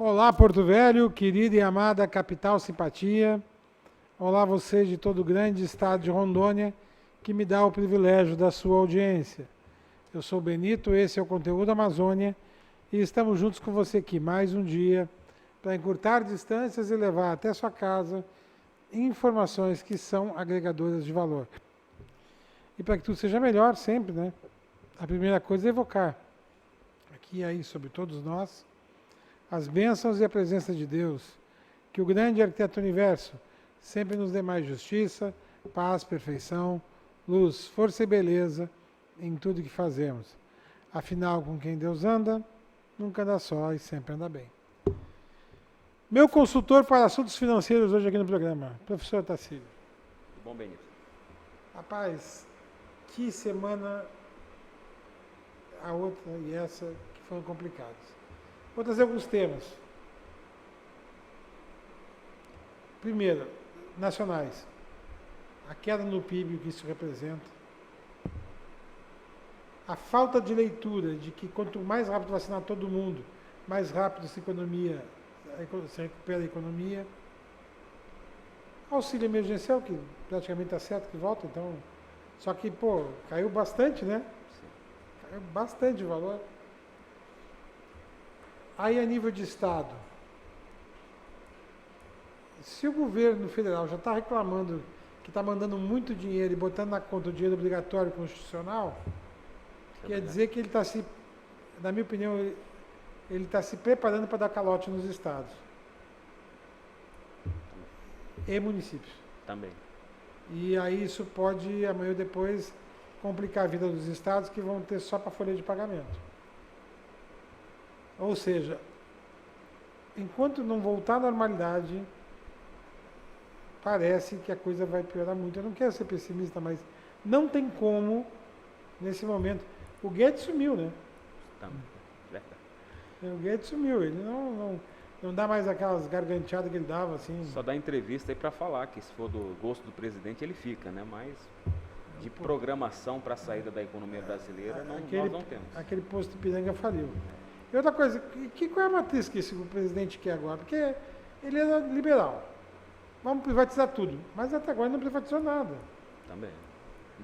Olá, Porto Velho, querida e amada capital simpatia. Olá, você de todo o grande estado de Rondônia, que me dá o privilégio da sua audiência. Eu sou o Benito, esse é o Conteúdo Amazônia, e estamos juntos com você aqui mais um dia para encurtar distâncias e levar até sua casa informações que são agregadoras de valor. E para que tudo seja melhor sempre, né? A primeira coisa é evocar aqui e aí sobre todos nós as bênçãos e a presença de Deus, que o grande arquiteto do universo sempre nos dê mais justiça, paz, perfeição, luz, força e beleza em tudo que fazemos. Afinal, com quem Deus anda, nunca anda só e sempre anda bem. Meu consultor para assuntos financeiros hoje aqui no programa, professor Tassilo. Bom, Benito. Rapaz, que semana a outra e essa que foram complicadas. Vou trazer alguns temas. Primeiro, nacionais. A queda no PIB, o que isso representa. A falta de leitura de que quanto mais rápido vacinar todo mundo, mais rápido se recupera a economia. Auxílio emergencial, que praticamente está certo que volta, então. Só que, caiu bastante, né? Caiu bastante o valor. Aí, a nível de Estado, se o governo federal já está reclamando que está mandando muito dinheiro e botando na conta o dinheiro obrigatório constitucional, quer dizer que ele está na minha opinião, ele está se preparando para dar calote nos estados e municípios. Também. E aí isso pode, amanhã ou depois, complicar a vida dos estados que vão ter só para folha de pagamento. Ou seja, enquanto não voltar à normalidade, parece que a coisa vai piorar muito. Eu não quero ser pessimista, mas não tem como, nesse momento. O Guedes sumiu, né? O Guedes sumiu, ele não dá mais aquelas garganteadas que ele dava, assim. Só dá entrevista aí para falar que se for do gosto do presidente ele fica, né? Mas de programação para a saída da economia brasileira nós não temos. Aquele posto de Ipiranga faliu. E outra coisa, qual é a matriz que esse presidente quer agora? Porque ele era liberal. Vamos privatizar tudo. Mas até agora ele não privatizou nada. Também.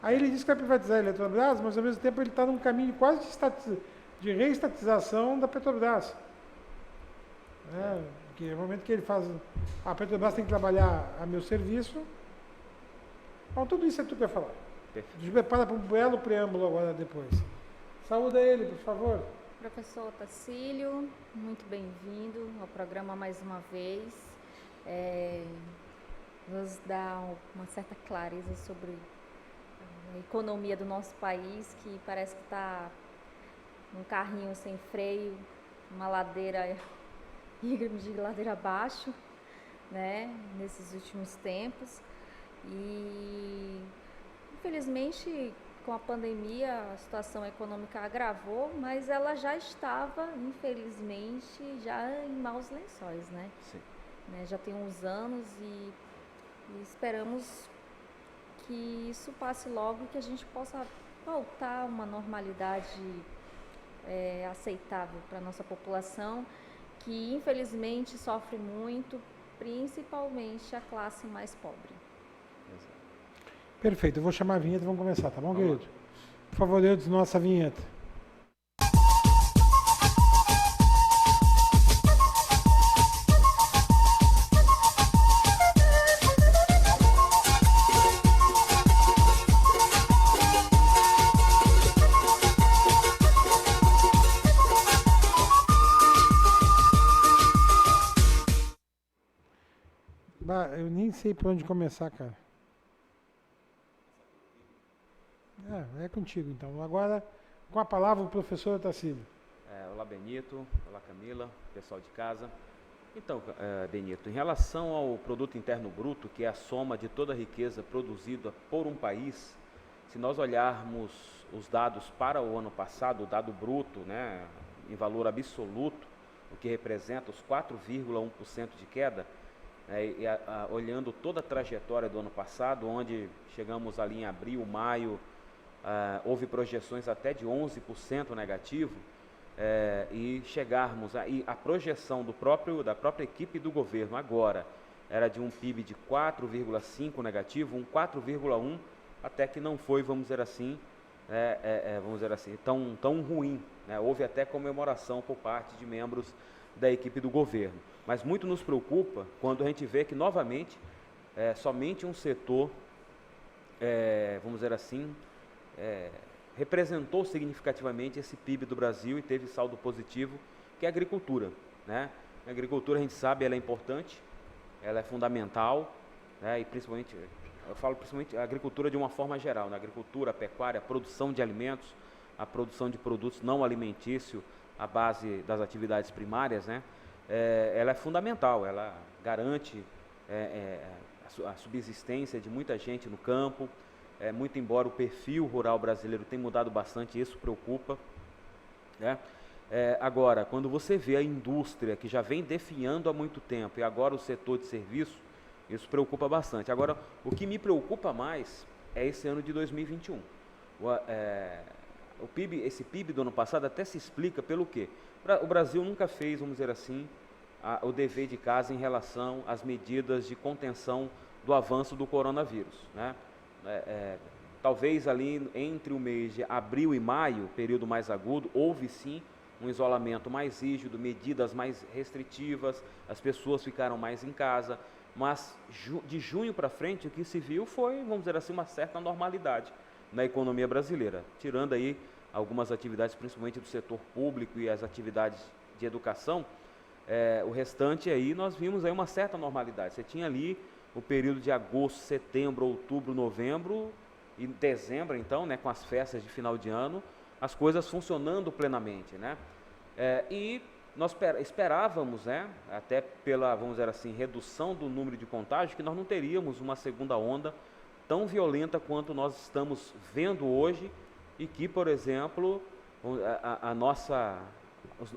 Aí ele diz que vai privatizar a Eletrobras, mas ao mesmo tempo ele está num caminho quase de reestatização da Petrobras. Que no momento que ele faz... A Petrobras tem que trabalhar a meu serviço. Bom, tudo isso é tudo que eu ia falar. A gente prepara para um belo preâmbulo agora depois. Saúda ele, por favor. Professor Tassilo, muito bem-vindo ao programa mais uma vez. Nos dá uma certa clareza sobre a economia do nosso país, que parece que está num carrinho sem freio, uma ladeira íngreme de ladeira abaixo, né, nesses últimos tempos. E, infelizmente, com a pandemia, a situação econômica agravou, mas ela já estava, infelizmente, já em maus lençóis, né? Sim. Já tem uns anos e esperamos que isso passe logo e que a gente possa voltar a uma normalidade aceitável para a nossa população, que infelizmente sofre muito, principalmente a classe mais pobre. Perfeito, eu vou chamar a vinheta e vamos começar, tá bom, querido? Por favor, Deus, nossa vinheta. Eu nem sei por onde começar, cara. É contigo, então. Agora, com a palavra, o professor Tassilo. Olá, Benito. Olá, Camila, pessoal de casa. Então, Benito, em relação ao produto interno bruto, que é a soma de toda a riqueza produzida por um país, se nós olharmos os dados para o ano passado, o dado bruto, né, em valor absoluto, o que representa os 4,1% de queda, olhando toda a trajetória do ano passado, onde chegamos ali em abril, maio, houve projeções até de 11% negativo, e chegarmos aí, a projeção da própria equipe do governo agora era de um PIB de 4,5 negativo, um 4,1, até que não foi, vamos dizer assim, tão ruim, né? Houve até comemoração por parte de membros da equipe do governo. Mas muito nos preocupa quando a gente vê que, novamente, somente um setor, vamos dizer assim, representou significativamente esse PIB do Brasil e teve saldo positivo, que é a agricultura, né? A agricultura, a gente sabe, ela é importante, ela é fundamental, né? E principalmente, eu falo principalmente a agricultura de uma forma geral, né? A agricultura, a pecuária, a produção de alimentos, a produção de produtos não alimentícios, à base das atividades primárias, né? Ela é fundamental, ela garante a subsistência de muita gente no campo, muito embora o perfil rural brasileiro tenha mudado bastante, isso preocupa, né? Agora, quando você vê a indústria que já vem definhando há muito tempo e agora o setor de serviço, isso preocupa bastante. Agora, o que me preocupa mais é esse ano de 2021. Esse PIB do ano passado até se explica pelo quê? O Brasil nunca fez, vamos dizer assim, o dever de casa em relação às medidas de contenção do avanço do coronavírus, né? Talvez ali entre o mês de abril e maio, período mais agudo, houve sim um isolamento mais rígido, medidas mais restritivas, as pessoas ficaram mais em casa, mas de junho para frente o que se viu foi, vamos dizer assim, uma certa normalidade na economia brasileira, tirando aí algumas atividades, principalmente do setor público e as atividades de educação, o restante aí nós vimos aí uma certa normalidade. Você tinha ali o período de agosto, setembro, outubro, novembro e dezembro, então, né, com as festas de final de ano, as coisas funcionando plenamente, né? E nós esperávamos, né, até pela, vamos dizer assim, redução do número de contágios, que nós não teríamos uma segunda onda tão violenta quanto nós estamos vendo hoje e que, por exemplo,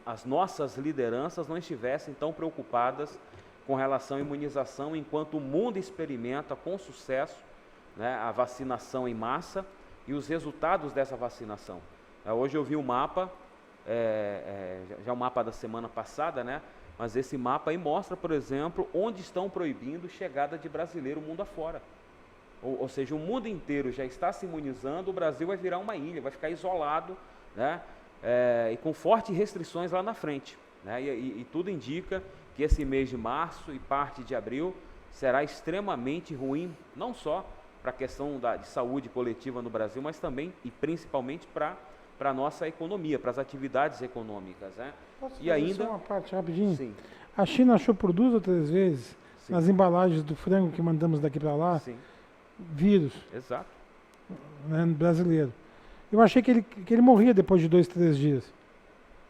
as nossas lideranças não estivessem tão preocupadas com relação à imunização, enquanto o mundo experimenta com sucesso, né, a vacinação em massa e os resultados dessa vacinação. Hoje eu vi o mapa, já o mapa da semana passada, né, mas esse mapa aí mostra, por exemplo, onde estão proibindo chegada de brasileiro mundo afora. Ou seja, o mundo inteiro já está se imunizando, o Brasil vai virar uma ilha, vai ficar isolado, né, e com fortes restrições lá na frente, né, e tudo indica que esse mês de março e parte de abril será extremamente ruim, não só para a questão de saúde coletiva no Brasil, mas também e principalmente para a nossa economia, para as atividades econômicas, né? Posso E fazer ainda só uma parte rapidinho? Sim. A China achou por 2 ou 3 vezes, Sim. nas embalagens do frango que mandamos daqui para lá, Sim. vírus, Exato. né, brasileiro. Eu achei que ele morria depois de 2, 3 dias.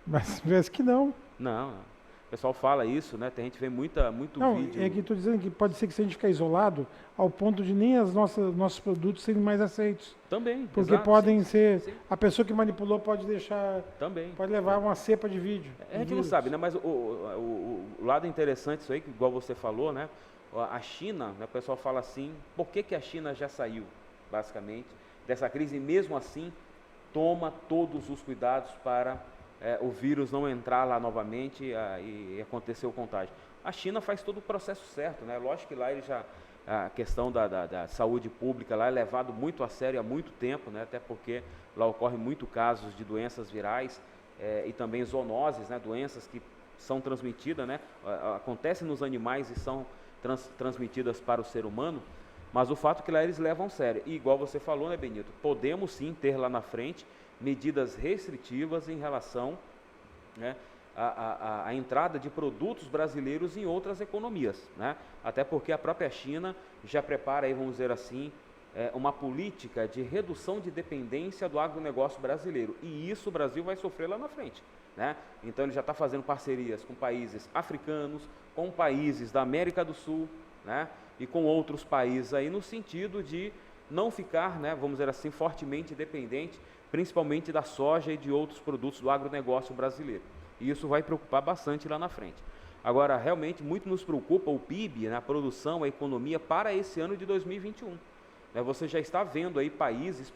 Mas parece que não. Não. O pessoal fala isso, né? A gente vê muito Não, vídeo. é que estou dizendo que pode ser que se a gente ficar isolado, ao ponto de nem nossos produtos serem mais aceitos. Também. Porque exato, podem sim, ser. sim. A pessoa que manipulou pode deixar. Também. Pode levar uma cepa de vídeo. A gente não sabe, né? Mas o lado interessante disso aí, que igual você falou, né? A China, né? O pessoal fala assim, por que a China já saiu, basicamente, dessa crise e mesmo assim toma todos os cuidados para o vírus não entrar lá novamente e acontecer o contágio. A China faz todo o processo certo, né? Lógico que lá a questão da saúde pública lá é levado muito a sério há muito tempo, né? Até porque lá ocorrem muito casos de doenças virais e também zoonoses, né? Doenças que são transmitidas, né? Acontecem nos animais e são transmitidas para o ser humano, mas o fato é que lá eles levam a sério. E igual você falou, né, Benito? Podemos sim ter lá na frente medidas restritivas em relação, né, à entrada de produtos brasileiros em outras economias, né? Até porque a própria China já prepara aí, vamos dizer assim, uma política de redução de dependência do agronegócio brasileiro, e isso o Brasil vai sofrer lá na frente, né? Então ele já está fazendo parcerias com países africanos, com países da América do Sul, né, e com outros países aí no sentido de não ficar, né, vamos dizer assim, fortemente dependente, principalmente da soja e de outros produtos do agronegócio brasileiro. E isso vai preocupar bastante lá na frente. Agora, realmente, muito nos preocupa o PIB, né, a produção, a economia para esse ano de 2021. Você já está vendo aí países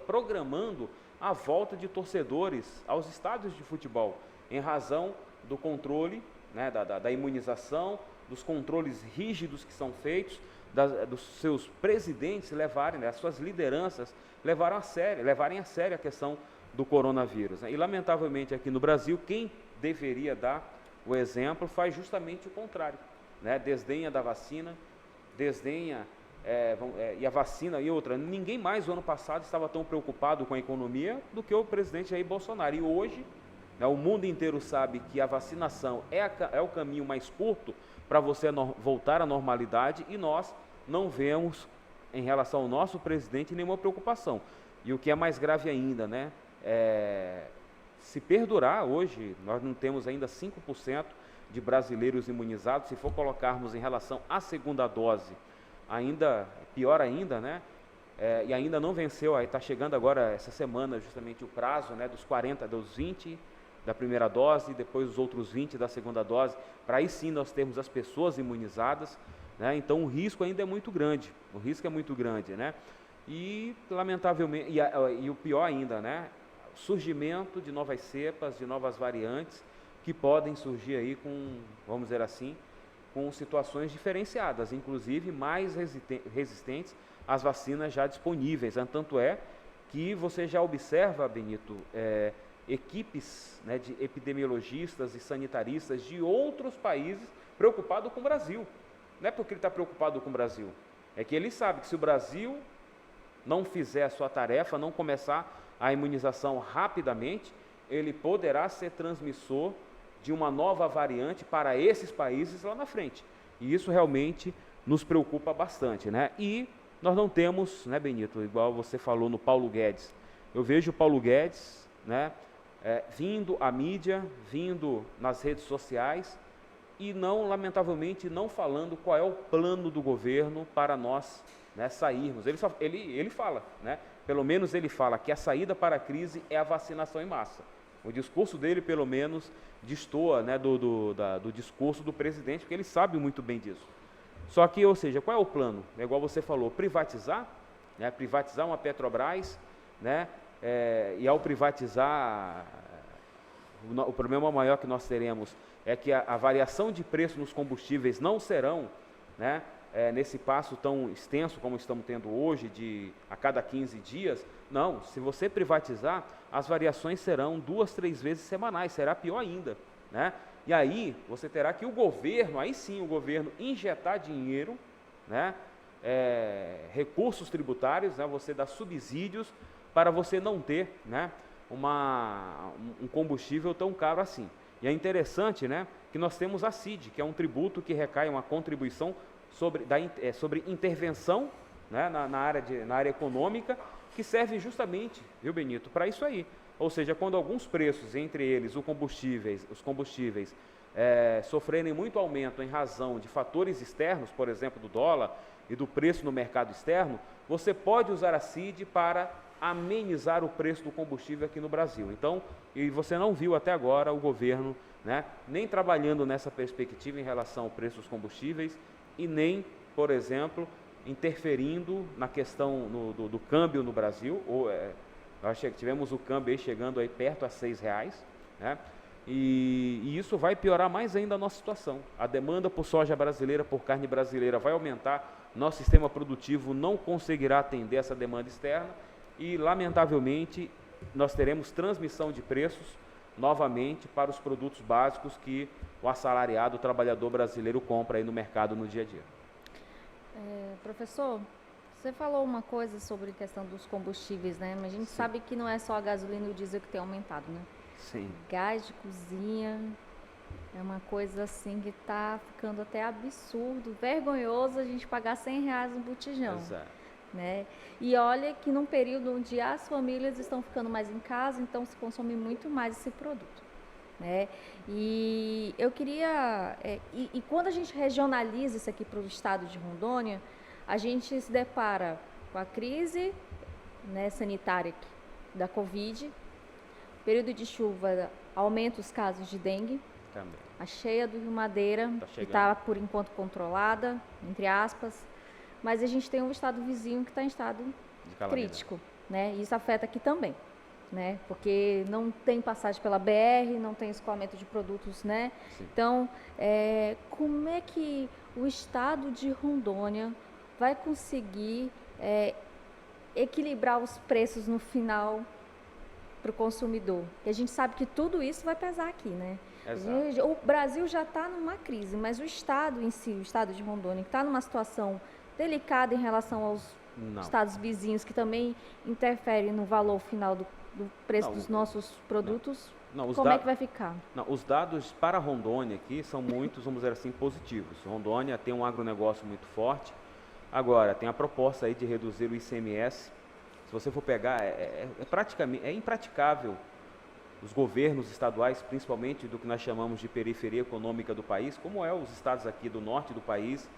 programando a volta de torcedores aos estádios de futebol, em razão do controle, né, da imunização, dos controles rígidos que são feitos, dos seus presidentes levarem, né, as suas lideranças levarem a sério a questão do coronavírus, né? E lamentavelmente aqui no Brasil, quem deveria dar o exemplo faz justamente o contrário, né? Desdenha da vacina, e a vacina e outra, ninguém mais o ano passado estava tão preocupado com a economia do que o presidente Jair Bolsonaro. E hoje, né, o mundo inteiro sabe que a vacinação é o caminho mais curto para você voltar à normalidade, e nós não vemos, em relação ao nosso presidente, nenhuma preocupação. E o que é mais grave ainda, né, se perdurar hoje, nós não temos ainda 5% de brasileiros imunizados. Se for colocarmos em relação à segunda dose, ainda pior ainda, né? E ainda não venceu, aí está chegando agora essa semana justamente o prazo, né, dos 20 da primeira dose, depois os outros 20 da segunda dose, para aí sim nós termos as pessoas imunizadas, né? Então o risco ainda é muito grande, né? E lamentavelmente, e o pior ainda, né, surgimento de novas cepas, de novas variantes, que podem surgir aí com, vamos dizer assim, com situações diferenciadas, inclusive mais resistentes às vacinas já disponíveis. Tanto é que você já observa, Benito, equipes, né, de epidemiologistas e sanitaristas de outros países preocupados com o Brasil. Não é porque ele está preocupado com o Brasil, é que ele sabe que se o Brasil não fizer a sua tarefa, não começar a imunização rapidamente, ele poderá ser transmissor de uma nova variante para esses países lá na frente. E isso realmente nos preocupa bastante, né? E nós não temos, né, Benito, igual você falou no Paulo Guedes. Eu vejo o Paulo Guedes, né, vindo à mídia, vindo nas redes sociais e não, lamentavelmente, não falando qual é o plano do governo para nós, né, sairmos. Ele fala, né? Pelo menos ele fala que a saída para a crise é a vacinação em massa. O discurso dele, pelo menos, destoa, né, do discurso do presidente, porque ele sabe muito bem disso. Só que, ou seja, qual é o plano? É igual você falou, privatizar, né, privatizar uma Petrobras, né, e ao privatizar, o problema maior que nós teremos é que a variação de preço nos combustíveis não serão, né, nesse passo tão extenso como estamos tendo hoje, a cada 15 dias. Não, se você privatizar, as variações serão 2, 3 vezes semanais, será pior ainda, né? E aí você terá que aí sim o governo injetar dinheiro, né? Recursos tributários, né? Você dá subsídios para você não ter, né, um combustível tão caro assim. E é interessante, né, que nós temos a CID, que é um tributo que recai, uma contribuição sobre intervenção, né, na área econômica, que serve justamente, viu, Benito, para isso aí. Ou seja, quando alguns preços, entre eles os combustíveis, sofrerem muito aumento em razão de fatores externos, por exemplo, do dólar e do preço no mercado externo, você pode usar a CID para amenizar o preço do combustível aqui no Brasil. Então, e você não viu até agora o governo, né, nem trabalhando nessa perspectiva em relação ao preço dos combustíveis e nem, por exemplo, interferindo na questão do câmbio no Brasil. Nós tivemos o câmbio aí chegando aí perto a R$6, né? E isso vai piorar mais ainda a nossa situação. A demanda por soja brasileira, por carne brasileira vai aumentar, nosso sistema produtivo não conseguirá atender essa demanda externa e, lamentavelmente, nós teremos transmissão de preços novamente para os produtos básicos que o assalariado, o trabalhador brasileiro compra aí no mercado no dia a dia. Professor, você falou uma coisa sobre a questão dos combustíveis, né? Mas a gente sabe que não é só a gasolina e o diesel que tem aumentado, né? Sim. Gás de cozinha é uma coisa assim que está ficando até absurdo, vergonhoso a gente pagar R$100 no botijão. Exato. Né? E olha que num período onde as famílias estão ficando mais em casa, então se consome muito mais esse produto, né? E eu queria, e quando a gente regionaliza isso aqui para o estado de Rondônia, a gente se depara com a crise, né, sanitária da Covid, período de chuva aumenta os casos de dengue, Também. a cheia do Rio Madeira, que está por enquanto controlada, entre aspas, mas a gente tem um estado vizinho que está em estado crítico, né? E isso afeta aqui também, né? Porque não tem passagem pela BR, não tem escoamento de produtos, né? Sim. Então, como é que o estado de Rondônia vai conseguir equilibrar os preços no final para o consumidor? Porque a gente sabe que tudo isso vai pesar aqui, né? Exato. O Brasil já está numa crise, mas o estado em si, o estado de Rondônia, que está numa situação delicada em relação aos Não. estados vizinhos, que também interferem no valor final do preço Não, dos nossos produtos, Não, como é que vai ficar? Não, os dados para Rondônia aqui são muitos, vamos dizer assim, positivos. Rondônia tem um agronegócio muito forte. Agora, tem a proposta aí de reduzir o ICMS. Se você for pegar, praticamente impraticável os governos estaduais, principalmente do que nós chamamos de periferia econômica do país, como os estados aqui do norte do país,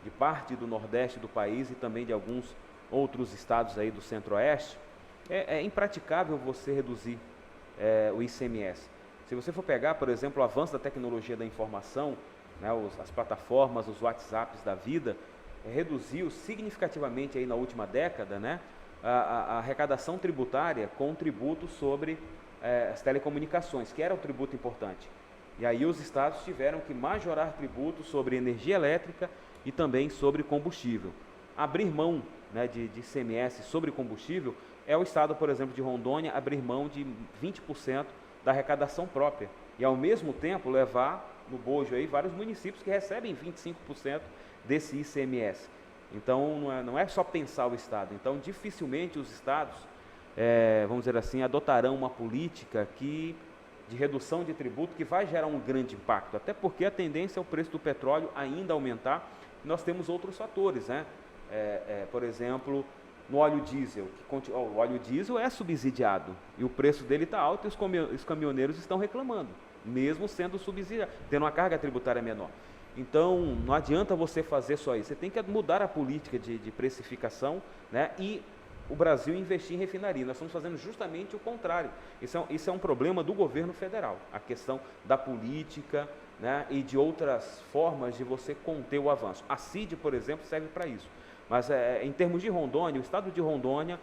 de parte do nordeste do país e também de alguns outros estados aí do centro-oeste, é impraticável você reduzir o ICMS. Se você for pegar, por exemplo, o avanço da tecnologia da informação, né, as plataformas, os WhatsApps da vida, reduziu significativamente aí na última década, né, a arrecadação tributária com tributo sobre as telecomunicações, que era um tributo importante. E aí os estados tiveram que majorar tributos sobre energia elétrica e também sobre combustível. Abrir mão, né, de ICMS sobre combustível é o estado, por exemplo, de Rondônia, abrir mão de 20% da arrecadação própria e, ao mesmo tempo, levar no bojo aí vários municípios que recebem 25% desse ICMS. Então, não é só pensar o estado. Então, dificilmente os estados, vamos dizer assim, adotarão uma política de redução de tributo que vai gerar um grande impacto, até porque a tendência é o preço do petróleo ainda aumentar. Nós temos outros fatores, né? Por exemplo, no óleo diesel, o óleo diesel é subsidiado e o preço dele está alto e os caminhoneiros estão reclamando, mesmo sendo subsidiado, tendo uma carga tributária menor. Então, não adianta você fazer só isso, você tem que mudar a política de precificação, né? E o Brasil investir em refinaria. Nós estamos fazendo justamente o contrário. Isso é um problema do governo federal, a questão da política, né, e de outras formas de você conter o avanço. A CID, por exemplo, serve para isso. Mas em termos de Rondônia, o estado de Rondônia,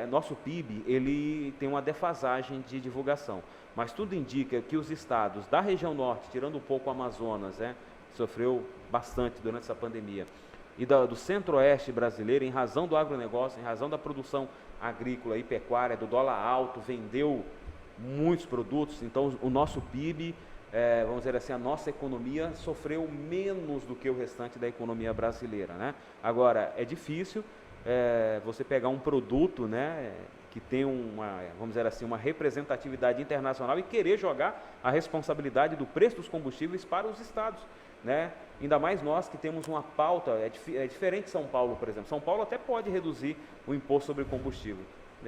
nosso PIB, ele tem uma defasagem de divulgação. Mas tudo indica que os estados da região norte, tirando um pouco o Amazonas, sofreu bastante durante essa pandemia, e do centro-oeste brasileiro, em razão do agronegócio, em razão da produção agrícola e pecuária, do dólar alto, vendeu muitos produtos. Então, o nosso PIB, vamos dizer assim, a nossa economia sofreu menos do que o restante da economia brasileira, né? Agora, é difícil você pegar um produto, né, que tem vamos dizer assim, uma representatividade internacional e querer jogar a responsabilidade do preço dos combustíveis para os estados, né? Ainda mais nós que temos uma pauta, é diferente de São Paulo, por exemplo. São Paulo até pode reduzir o imposto sobre combustível.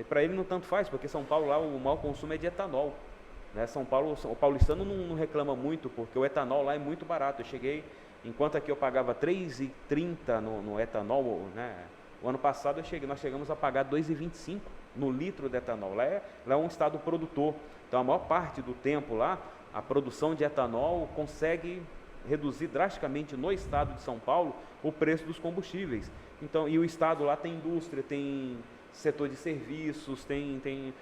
Para ele não tanto faz, porque São Paulo lá o maior consumo é de etanol. Né? O paulistano não reclama muito, porque o etanol lá é muito barato. Eu cheguei, enquanto aqui eu pagava R$ 3,30 no etanol, né? O ano passado nós chegamos a pagar R$ 2,25 no litro de etanol. Lá é um estado produtor. Então a maior parte do tempo lá, a produção de etanol consegue reduzir drasticamente no estado de São Paulo o preço dos combustíveis. Então, e o estado lá tem indústria, tem setor de serviços, tem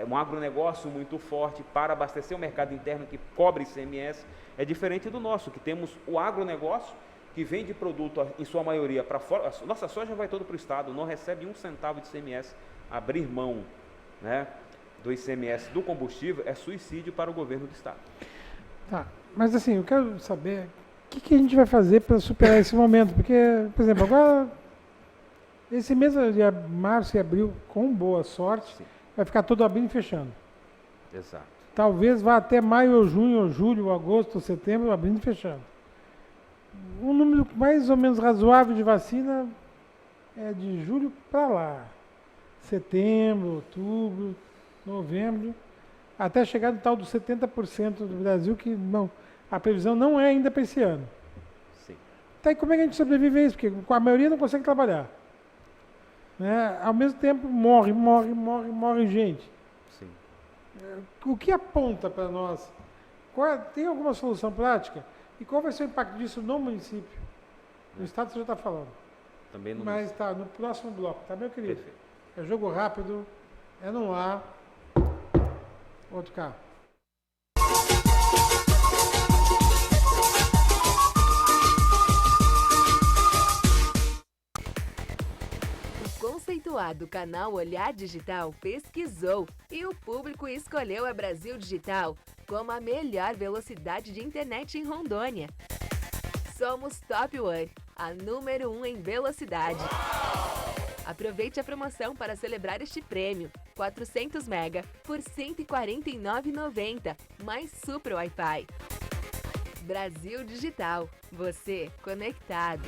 um agronegócio muito forte para abastecer o mercado interno que cobre ICMS. É diferente do nosso, que temos o agronegócio que vende produto em sua maioria para fora. Nossa soja vai todo para o estado, não recebe um centavo de ICMS. Abrir mão, né, do ICMS do combustível é suicídio para o governo do estado. Tá, mas assim, eu quero saber o que a gente vai fazer para superar esse momento, porque, por exemplo, agora, esse mês de março e abril, com boa sorte, Sim. vai ficar todo abrindo e fechando. Exato. Talvez vá até maio, ou junho, ou julho, ou agosto, ou setembro, abrindo e fechando. Um número mais ou menos razoável de vacina é de julho para lá. Setembro, outubro, novembro, até chegar no tal dos 70% do Brasil, que não, a previsão não é ainda para esse ano. Sim. Então, como é que a gente sobrevive a isso? Porque a maioria não consegue trabalhar. Né? Ao mesmo tempo, morre gente. Sim. O que aponta para nós? Tem alguma solução prática? E qual vai ser o impacto disso no município? No estado você já está falando. Também no Mas tá, no próximo bloco, tá, meu querido? Perfeito. É jogo rápido, é no ar. Outro carro. O conceituado canal Olhar Digital pesquisou e o público escolheu a Brasil Digital como a melhor velocidade de internet em Rondônia. Somos Top One, a número 1 em velocidade. Aproveite a promoção para celebrar este prêmio. 400 MB por R$ 149,90, mais Super Wi-Fi. Brasil Digital, você conectado.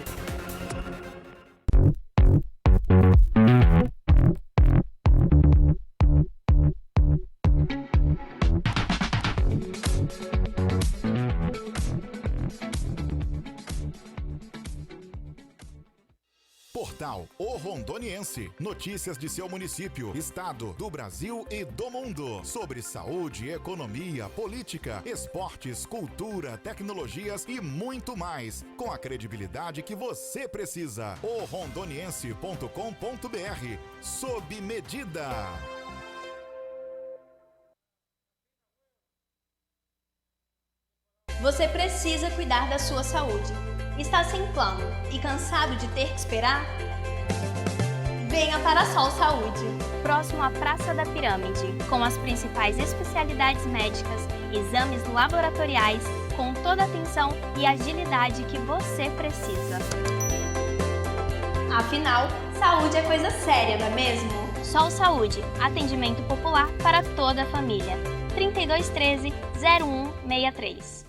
Portal O Rondoniense. Notícias de seu município, estado, do Brasil e do mundo. Sobre saúde, economia, política, esportes, cultura, tecnologias e muito mais. Com a credibilidade que você precisa. orondoniense.com.br. Sob medida. Você precisa cuidar da sua saúde. Está sem plano e cansado de ter que esperar? Venha para a Sol Saúde, próximo à Praça da Pirâmide, com as principais especialidades médicas, exames laboratoriais, com toda a atenção e agilidade que você precisa. Afinal, saúde é coisa séria, não é mesmo? Sol Saúde, atendimento popular para toda a família. 3213-0163.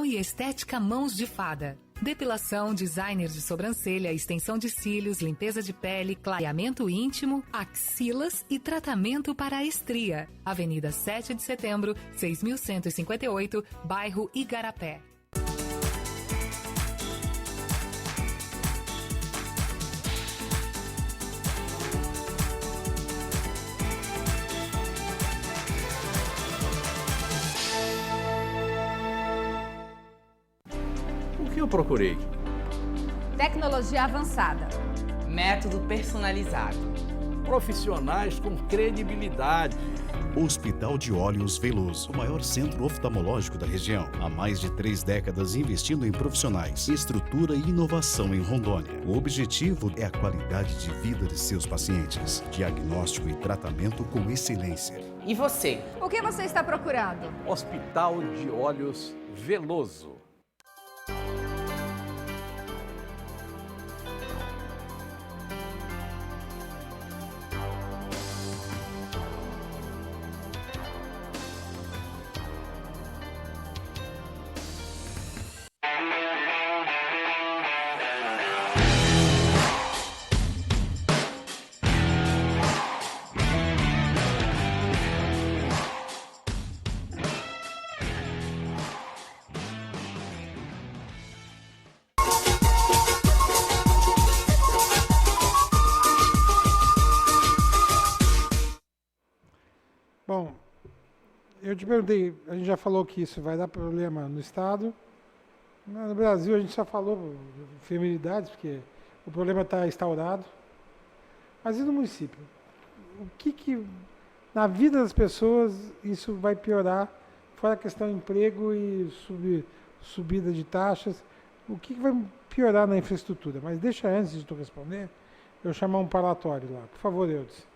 E estética Mãos de Fada. Depilação, designer de sobrancelha, extensão de cílios, limpeza de pele, clareamento íntimo, axilas e tratamento para a estria. Avenida 7 de Setembro, 6158, bairro Igarapé. O que eu procurei? Tecnologia avançada. Método personalizado. Profissionais com credibilidade. Hospital de Olhos Veloso, o maior centro oftalmológico da região. Há mais de 3 décadas investindo em profissionais, estrutura e inovação em Rondônia. O objetivo é a qualidade de vida de seus pacientes. Diagnóstico e tratamento com excelência. E você? O que você está procurando? Hospital de Olhos Veloso. Bom, eu te perguntei, a gente já falou que isso vai dar problema no Estado. No Brasil a gente só falou feminilidades, porque o problema está instaurado. Mas e no município? O que na vida das pessoas isso vai piorar, fora a questão de emprego e subida de taxas? O que vai piorar na infraestrutura? Mas deixa antes de tu responder, eu chamar um palatório lá. Por favor, Eudes.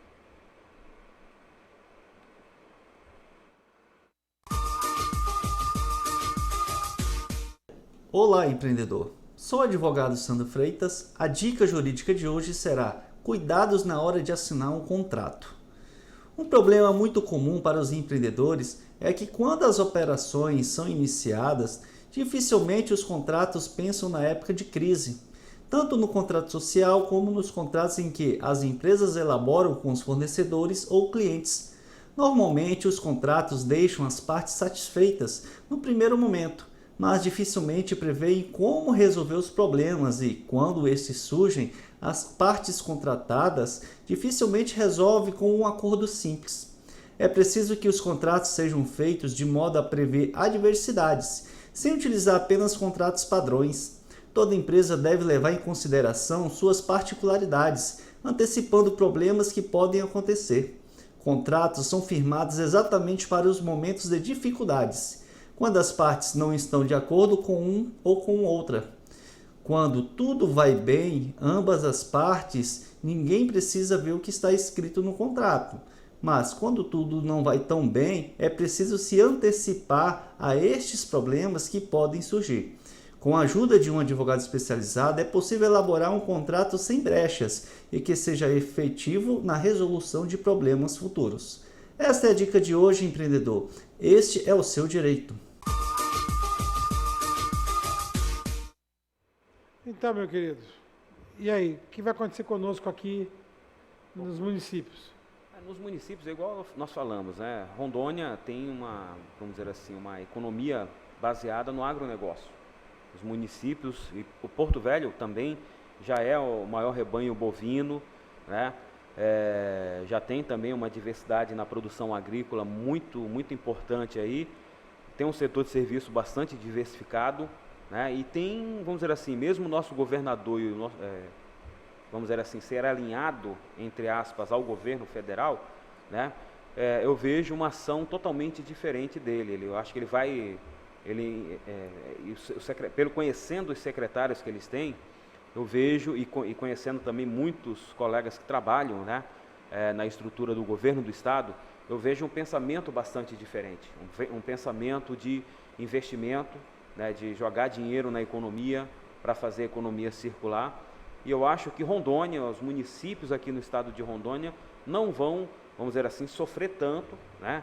Olá, empreendedor! Sou o advogado Sandro Freitas. A dica jurídica de hoje será cuidados na hora de assinar um contrato. Um problema muito comum para os empreendedores é que quando as operações são iniciadas, dificilmente os contratos pensam na época de crise, tanto no contrato social como nos contratos em que as empresas elaboram com os fornecedores ou clientes. Normalmente, os contratos deixam as partes satisfeitas no primeiro momento, mas dificilmente prevêem como resolver os problemas e, quando estes surgem, as partes contratadas dificilmente resolvem com um acordo simples. É preciso que os contratos sejam feitos de modo a prever adversidades, sem utilizar apenas contratos padrões. Toda empresa deve levar em consideração suas particularidades, antecipando problemas que podem acontecer. Contratos são firmados exatamente para os momentos de dificuldades, quando as partes não estão de acordo com um ou com outra. Quando tudo vai bem, ambas as partes, ninguém precisa ver o que está escrito no contrato. Mas quando tudo não vai tão bem, é preciso se antecipar a estes problemas que podem surgir. Com a ajuda de um advogado especializado, é possível elaborar um contrato sem brechas e que seja efetivo na resolução de problemas futuros. Esta é a dica de hoje, empreendedor. Este é o seu direito. Então, meu querido, e aí, o que vai acontecer conosco aqui nos municípios? Nos municípios, igual nós falamos, né? Rondônia tem vamos dizer assim, uma economia baseada no agronegócio. Os municípios, e o Porto Velho também já é o maior rebanho bovino, né? Já tem também uma diversidade na produção agrícola muito importante aí. Tem um setor de serviço bastante diversificado, né? E tem, vamos dizer assim, mesmo o nosso governador e o nosso, vamos dizer assim, ser alinhado, entre aspas, ao governo federal, né? Eu vejo uma ação totalmente diferente dele. Eu acho que ele vai, pelo conhecendo os secretários que eles têm, eu vejo, e conhecendo também muitos colegas que trabalham, né, na estrutura do governo do estado, eu vejo um pensamento bastante diferente, um pensamento de investimento, né, de jogar dinheiro na economia para fazer a economia circular. E eu acho que Rondônia, os municípios aqui no estado de Rondônia, não vão, vamos dizer assim, sofrer tanto, né?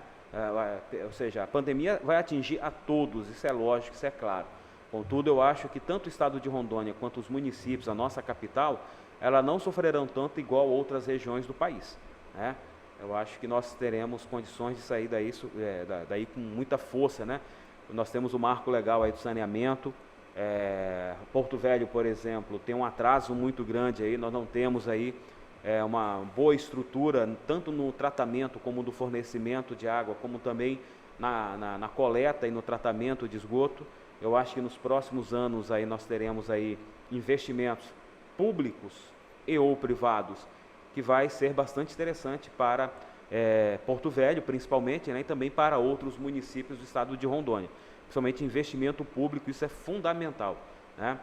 Ou seja, a pandemia vai atingir a todos, isso é lógico, isso é claro. Contudo, eu acho que tanto o estado de Rondônia quanto os municípios, a nossa capital, ela não sofrerão tanto igual outras regiões do país, né? Eu acho que nós teremos condições de sair daí com muita força, né? Nós temos o marco legal aí do saneamento. Porto Velho, por exemplo, tem um atraso muito grande aí, nós não temos aí uma boa estrutura, tanto no tratamento como no fornecimento de água, como também na coleta e no tratamento de esgoto. Eu acho que nos próximos anos aí nós teremos aí investimentos públicos e ou privados, que vai ser bastante interessante para Porto Velho, principalmente, né, e também para outros municípios do estado de Rondônia. Principalmente investimento público, isso é fundamental, né?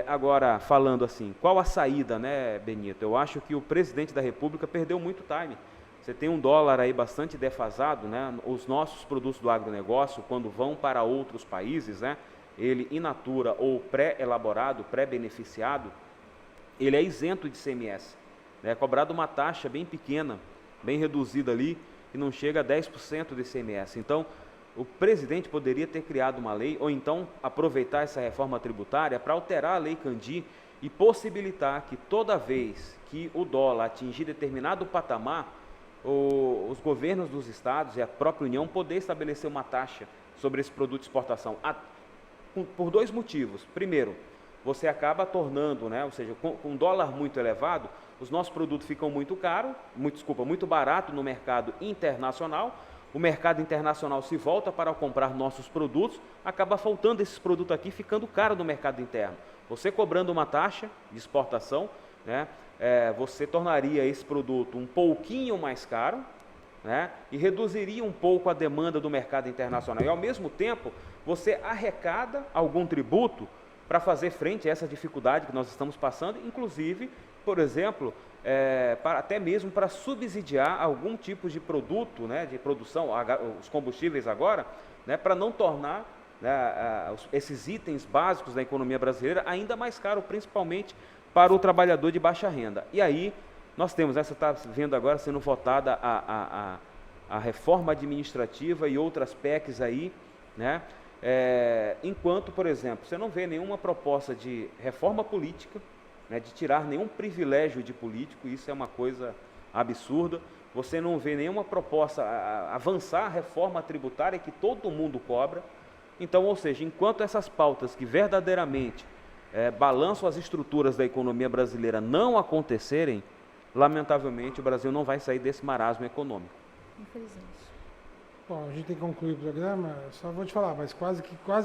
Agora, falando assim, qual a saída, né, Benito? Eu acho que o presidente da República perdeu muito time. Você tem um dólar aí bastante defasado, né? Os nossos produtos do agronegócio, quando vão para outros países, né, ele in natura ou pré-elaborado, pré-beneficiado, ele é isento de ICMS, né? É cobrado uma taxa bem pequena, bem reduzida ali, e não chega a 10% de ICMS. Então, o presidente poderia ter criado uma lei, ou então aproveitar essa reforma tributária para alterar a Lei Candir e possibilitar que toda vez que o dólar atingir determinado patamar, os governos dos estados e a própria União poder estabelecer uma taxa sobre esse produto de exportação. Por dois motivos. Primeiro, você acaba tornando, né, ou seja, com um dólar muito elevado, os nossos produtos ficam muito muito barato no mercado internacional. O mercado internacional se volta para comprar nossos produtos, acaba faltando esses produtos aqui, ficando caro no mercado interno. Você cobrando uma taxa de exportação, né, você tornaria esse produto um pouquinho mais caro, né, e reduziria um pouco a demanda do mercado internacional. E, ao mesmo tempo, você arrecada algum tributo para fazer frente a essa dificuldade que nós estamos passando, inclusive, por exemplo, até mesmo para subsidiar algum tipo de produto, né, de produção, os combustíveis agora, né, para não tornar, né, esses itens básicos da economia brasileira ainda mais caro, principalmente para o trabalhador de baixa renda. E aí nós temos, você está vendo agora sendo votada a reforma administrativa e outras PECs aí, né, enquanto, por exemplo, você não vê nenhuma proposta de reforma política, né, de tirar nenhum privilégio de político, isso é uma coisa absurda. Você não vê nenhuma proposta avançar a reforma tributária que todo mundo cobra. Então, ou seja, enquanto essas pautas que verdadeiramente balançam as estruturas da economia brasileira não acontecerem, lamentavelmente o Brasil não vai sair desse marasmo econômico. Infelizmente. Bom, a gente tem que concluir o programa, só vou te falar, mas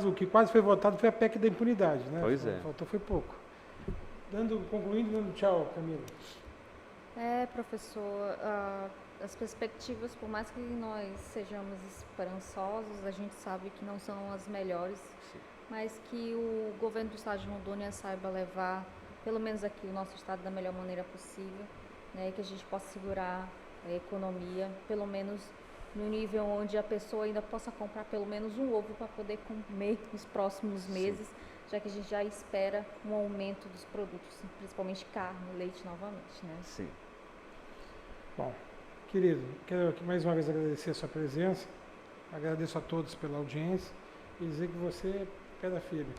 o que quase foi votado foi a PEC da impunidade, né? Pois é. Faltou foi pouco. Concluindo, dando tchau, Camila. Professor, as perspectivas, por mais que nós sejamos esperançosos, a gente sabe que não são as melhores, mas que o governo do estado de Rondônia saiba levar, pelo menos aqui, o nosso estado da melhor maneira possível, né, e que a gente possa segurar a economia, pelo menos no nível onde a pessoa ainda possa comprar pelo menos um ovo para poder comer nos próximos meses, já que a gente já espera um aumento dos produtos, principalmente carne, leite novamente, né? Sim. Bom, querido, quero aqui mais uma vez agradecer a sua presença, agradeço a todos pela audiência e dizer que você é pedra firme.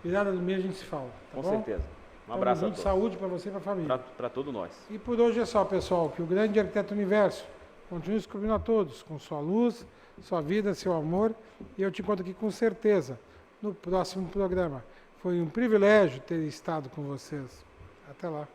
Virada do mês a gente se fala, tá Com bom? certeza. Um abraço a todos. Saúde para você e para a família. Para todos nós. E por hoje é só, pessoal, que o grande arquiteto universo continue descobrindo a todos, com sua luz, sua vida, seu amor, e eu te encontro aqui com certeza no próximo programa. Foi um privilégio ter estado com vocês. Até lá.